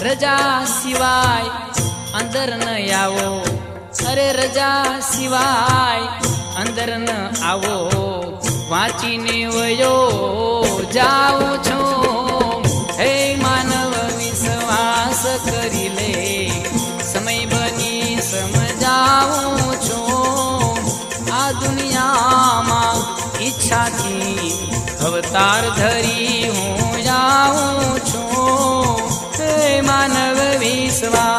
રજા સિવાય અંદર ન આવો, અરે રજા સિવાય અંદર ન આવો, વાંચીને વયો જાઉં છું. હે માનવ વિશ્વાસ કરી લે, સમય બની સમજાવું છું. આ દુનિયામાં ઈચ્છાથી અવતાર ધરી હું જાઉં છું. હે માનવ વિશ્વાસ